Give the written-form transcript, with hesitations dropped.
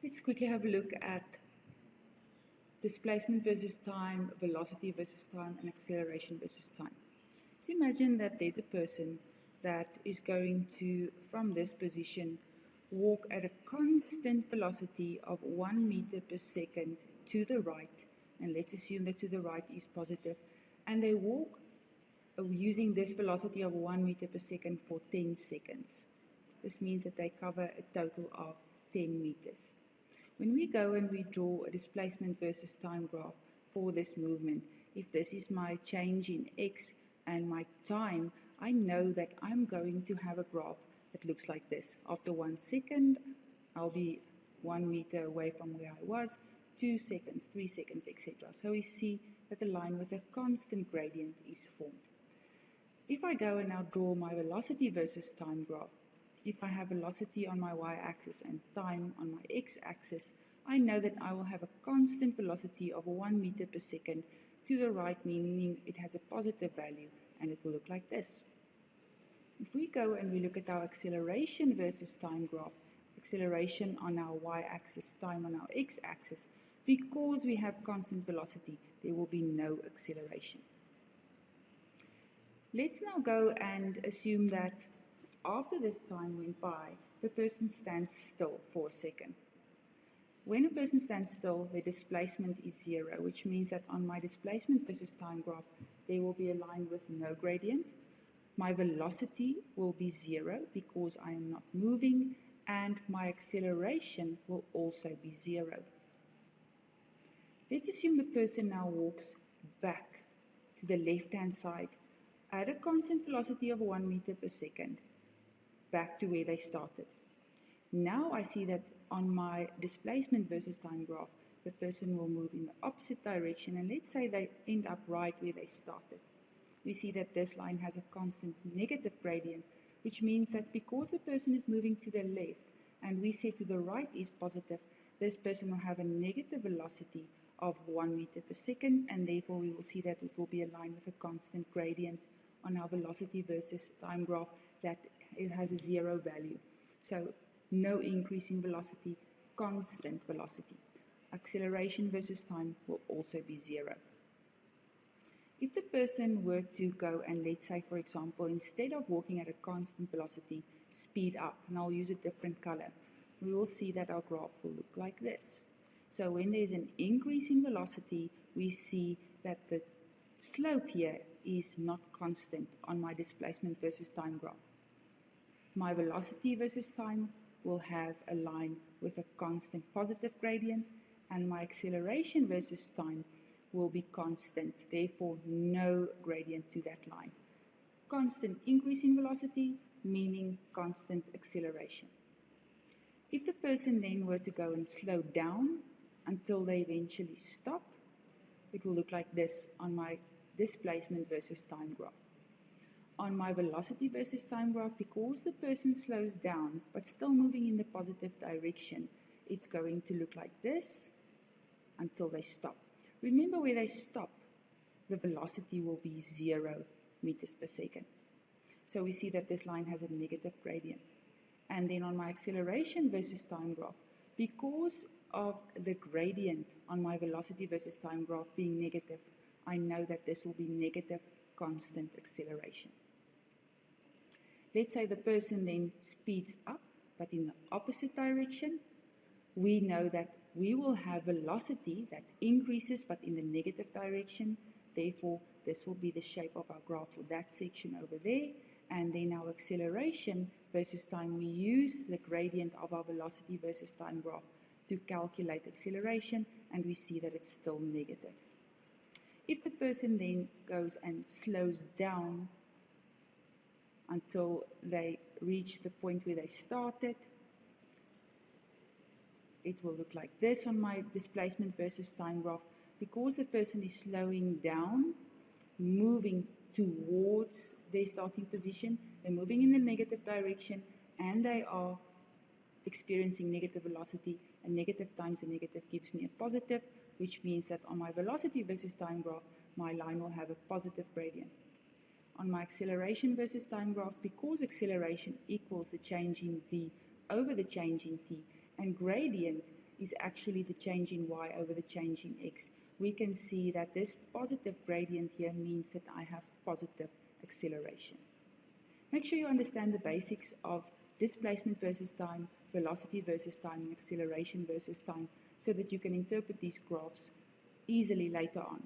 Let's quickly have a look at displacement versus time, velocity versus time, and acceleration versus time. So imagine that there's a person that is going to, from this position, walk at a constant velocity of 1 meter per second to the right, and let's assume that to the right is positive, and they walk using this velocity of 1 meter per second for 10 seconds. This means that they cover a total of 10 meters. When we go and we draw a displacement versus time graph for this movement, if this is my change in x and my time, I know that I'm going to have a graph that looks like this. After 1 second, I'll be 1 meter away from where I was, 2 seconds, 3 seconds, etc. So we see that the line with a constant gradient is formed. If I go and now draw my velocity versus time graph, if I have velocity on my y-axis and time on my x-axis, I know that I will have a constant velocity of 1 meter per second to the right, meaning it has a positive value, and it will look like this. If we go and we look at our acceleration versus time graph, acceleration on our y-axis, time on our x-axis, because we have constant velocity, there will be no acceleration. Let's now go and assume that after this time went by, the person stands still for a second. When a person stands still, the displacement is 0, which means that on my displacement versus time graph, there will be a line with no gradient. My velocity will be 0 because I am not moving, and my acceleration will also be 0. Let's assume the person now walks back to the left-hand side at a constant velocity of 1 meter per second. Back to where they started. Now I see that on my displacement versus time graph, the person will move in the opposite direction, and let's say they end up right where they started. We see that this line has a constant negative gradient, which means that because the person is moving to the left and we say to the right is positive, this person will have a negative velocity of 1 meter per second, and therefore we will see that it will be a line with a constant gradient on our velocity versus time graph, that it has a 0 value. So no increase in velocity, constant velocity. Acceleration versus time will also be 0. If the person were to go and, let's say for example, instead of walking at a constant velocity, speed up, and I'll use a different color, we will see that our graph will look like this. So when there's an increase in velocity, we see that the slope here is not constant on my displacement versus time graph. My velocity versus time will have a line with a constant positive gradient, and my acceleration versus time will be constant, therefore no gradient to that line. Constant increase in velocity, meaning constant acceleration. If the person then were to go and slow down until they eventually stop, it will look like this on my displacement versus time graph. On my velocity versus time graph, because the person slows down but still moving in the positive direction, it's going to look like this until they stop. Remember, where they stop, the velocity will be 0 meters per second. So we see that this line has a negative gradient. And then on my acceleration versus time graph, because of the gradient on my velocity versus time graph being negative, I know that this will be negative constant acceleration. Let's say the person then speeds up, but in the opposite direction. We know that we will have velocity that increases, but in the negative direction. Therefore, this will be the shape of our graph for that section over there. And then our acceleration versus time, we use the gradient of our velocity versus time graph to calculate acceleration, and we see that it's still negative. If the person then goes and slows down until they reach the point where they started, it will look like this on my displacement versus time graph. Because the person is slowing down, moving towards their starting position, they're moving in the negative direction, and they are experiencing negative velocity, and negative times a negative gives me a positive, which means that on my velocity versus time graph, my line will have a positive gradient. On my acceleration versus time graph, because acceleration equals the change in v over the change in t, and gradient is actually the change in y over the change in x. We can see that this positive gradient here means that I have positive acceleration. Make sure you understand the basics of displacement versus time, velocity versus time, and acceleration versus time, so that you can interpret these graphs easily later on.